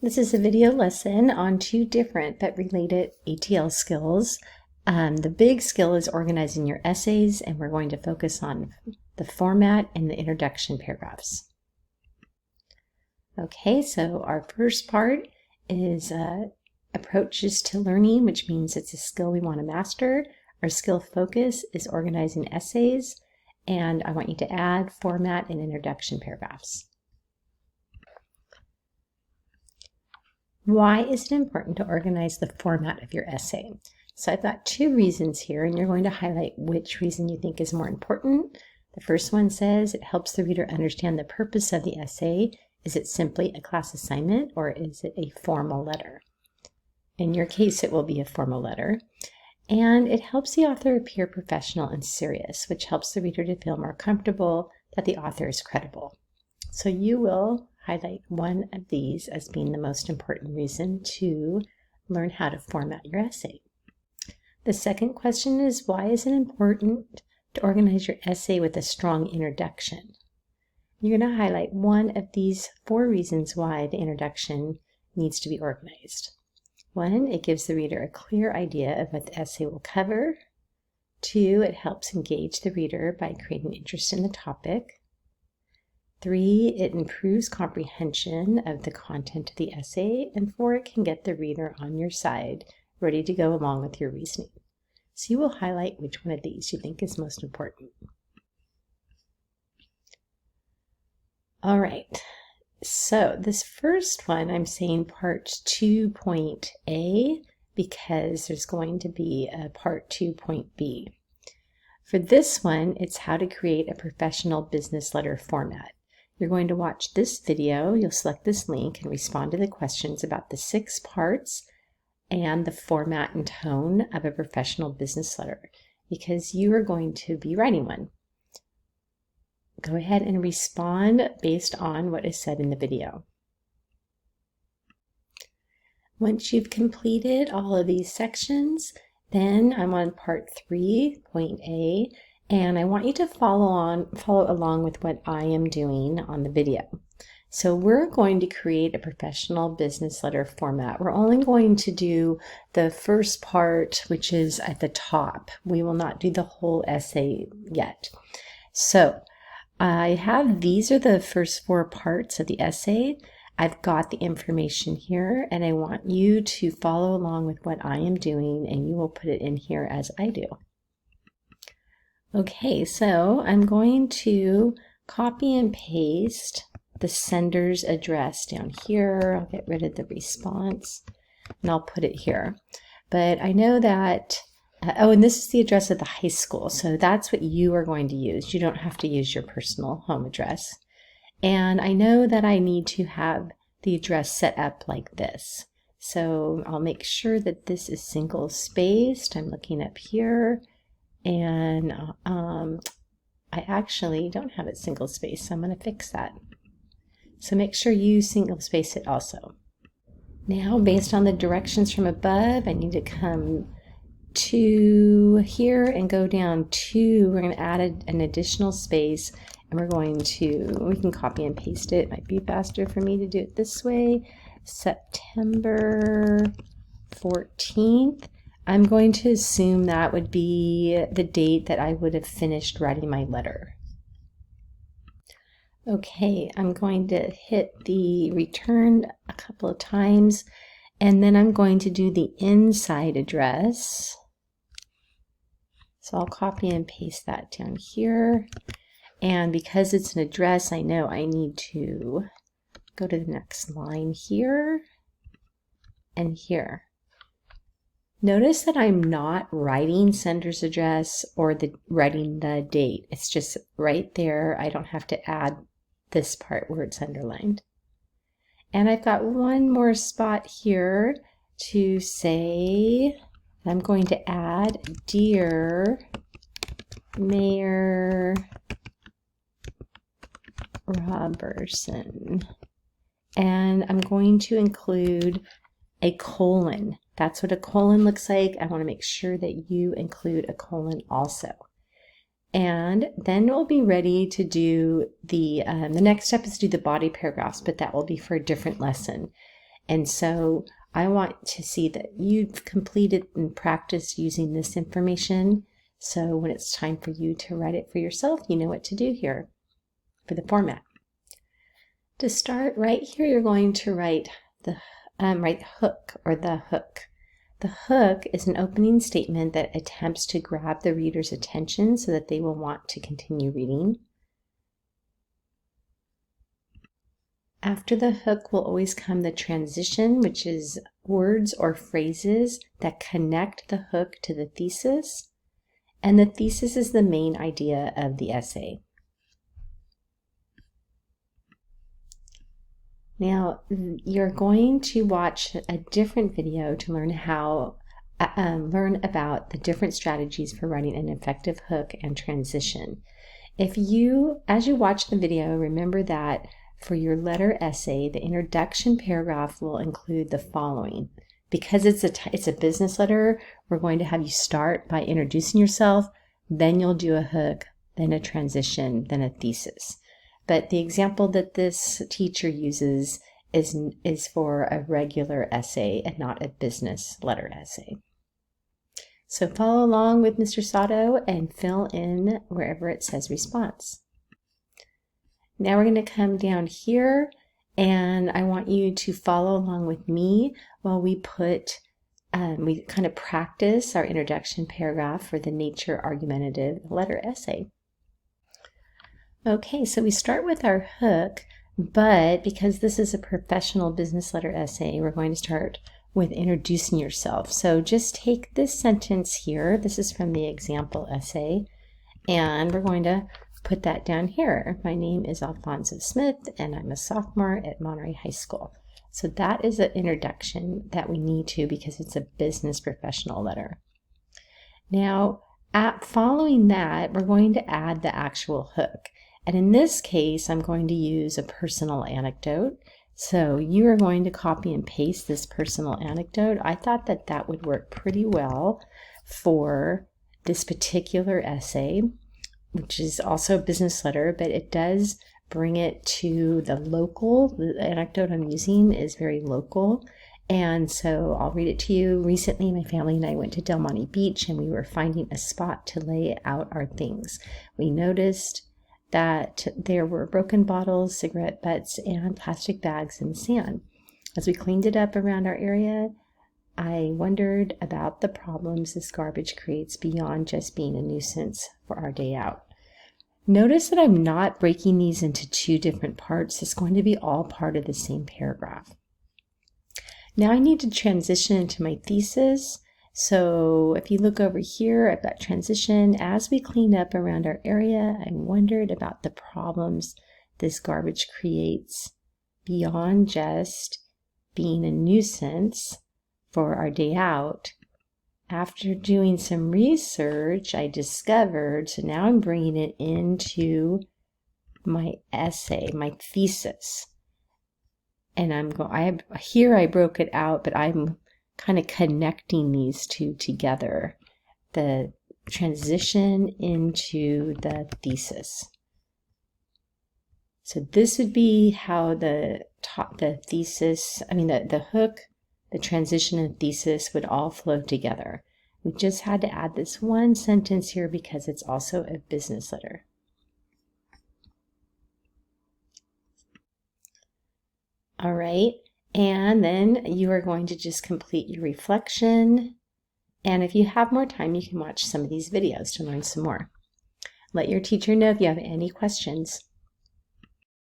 This is a video lesson on two different but related ATL skills. The big skill is organizing your essays, and we're going to focus on the format and the introduction paragraphs. Okay, so our first part is approaches to learning, which means it's a skill we want to master. Our skill focus is organizing essays, and I want you to add format and introduction paragraphs. Why is it important to organize the format of your essay? So I've got two reasons here, and you're going to highlight which reason you think is more important. The first one says it helps the reader understand the purpose of the essay. Is it simply a class assignment, or is it a formal letter? In your case, it will be a formal letter. And it helps the author appear professional and serious, which helps the reader to feel more comfortable that the author is credible. So you will highlight one of these as being the most important reason to learn how to format your essay. The second question is, why is it important to organize your essay with a strong introduction? You're going to highlight one of these four reasons why the introduction needs to be organized. One, it gives the reader a clear idea of what the essay will cover. Two, it helps engage the reader by creating interest in the topic. Three, it improves comprehension of the content of the essay. And four, it can get the reader on your side, ready to go along with your reasoning. So you will highlight which one of these you think is most important. All right, so this first one, I'm saying part 2.A because there's going to be a part 2.B. For this one, it's how to create a professional business letter format. You're going to watch this video, you'll select this link and respond to the questions about the 6 parts and the format and tone of a professional business letter, because you are going to be writing one. Go ahead and respond based on what is said in the video. Once you've completed all of these sections, then I'm on part 3.A, and I want you to follow along with what I am doing on the video. So we're going to create a professional business letter format. We're only going to do the first part, which is at the top. We will not do the whole essay yet. So these are the first 4 parts of the essay. I've got the information here, and I want you to follow along with what I am doing, and you will put it in here as I do. Okay, so I'm going to copy and paste the sender's address down here. I'll get rid of the response, and I'll put it here. But I know that and this is the address of the high school, so that's what you are going to use. You don't have to use your personal home address. And I know that I need to have the address set up like this. So I'll make sure that this is single spaced. I'm looking up here, and I actually don't have it single spaced, so I'm going to fix that. So make sure you single space it also. Now, based on the directions from above, I need to come to here and go down 2. We're going to add an additional space, and we can copy and paste it. It might be faster for me to do it this way. September 14th. I'm going to assume that would be the date that I would have finished writing my letter. Okay, I'm going to hit the return a couple of times, and then I'm going to do the inside address. So I'll copy and paste that down here. And because it's an address, I know I need to go to the next line here and here. Notice that I'm not writing sender's address or writing the date. It's just right there. I don't have to add this part where it's underlined. And I've got one more spot here to say, I'm going to add Dear Mayor Robertson. And I'm going to include a colon. That's what a colon looks like. I want to make sure that you include a colon also. And then we'll be ready to do the next step is to do the body paragraphs, but that will be for a different lesson. And so I want to see that you've completed and practiced using this information. So when it's time for you to write it for yourself, you know what to do here for the format. To start, right here, you're going to write the hook or the hook. The hook is an opening statement that attempts to grab the reader's attention so that they will want to continue reading. After the hook will always come the transition, which is words or phrases that connect the hook to the thesis. And the thesis is the main idea of the essay. Now, you're going to watch a different video to learn learn about the different strategies for writing an effective hook and transition. As you watch the video, remember that for your letter essay, the introduction paragraph will include the following. Because it's a business letter, we're going to have you start by introducing yourself, then you'll do a hook, then a transition, then a thesis. But the example that this teacher uses is for a regular essay and not a business letter essay. So follow along with Mr. Sato and fill in wherever it says response. Now we're going to come down here, and I want you to follow along with me while we kind of practice our introduction paragraph for the nature argumentative letter essay. Okay, so we start with our hook, but because this is a professional business letter essay, we're going to start with introducing yourself. So just take this sentence here. This is from the example essay, and we're going to put that down here. My name is Alfonso Smith, and I'm a sophomore at Monterey High School. So that is an introduction that we need to because it's a business professional letter. Now, following that, we're going to add the actual hook. And in this case, I'm going to use a personal anecdote. So you are going to copy and paste this personal anecdote. I thought that would work pretty well for this particular essay, which is also a business letter, but it does bring it to the anecdote I'm using is very local. And so I'll read it to you. Recently, my family and I went to Del Monte Beach, and we were finding a spot to lay out our things. We noticed that there were broken bottles, cigarette butts, and plastic bags in the sand. As we cleaned it up around our area, I wondered about the problems this garbage creates beyond just being a nuisance for our day out. Notice that I'm not breaking these into two different parts. It's going to be all part of the same paragraph. Now I need to transition into my thesis. So if you look over here, I've got transition. As we clean up around our area, I wondered about the problems this garbage creates beyond just being a nuisance for our day out. After doing some research, I discovered, so now I'm bringing it into my essay, my thesis. And I broke it out, but I'm kind of connecting these two together, the transition into the thesis. So this would be how the hook, the transition and thesis would all flow together. We just had to add this one sentence here because it's also a business letter. All right. And then you are going to just complete your reflection. And if you have more time, you can watch some of these videos to learn some more. Let your teacher know if you have any questions.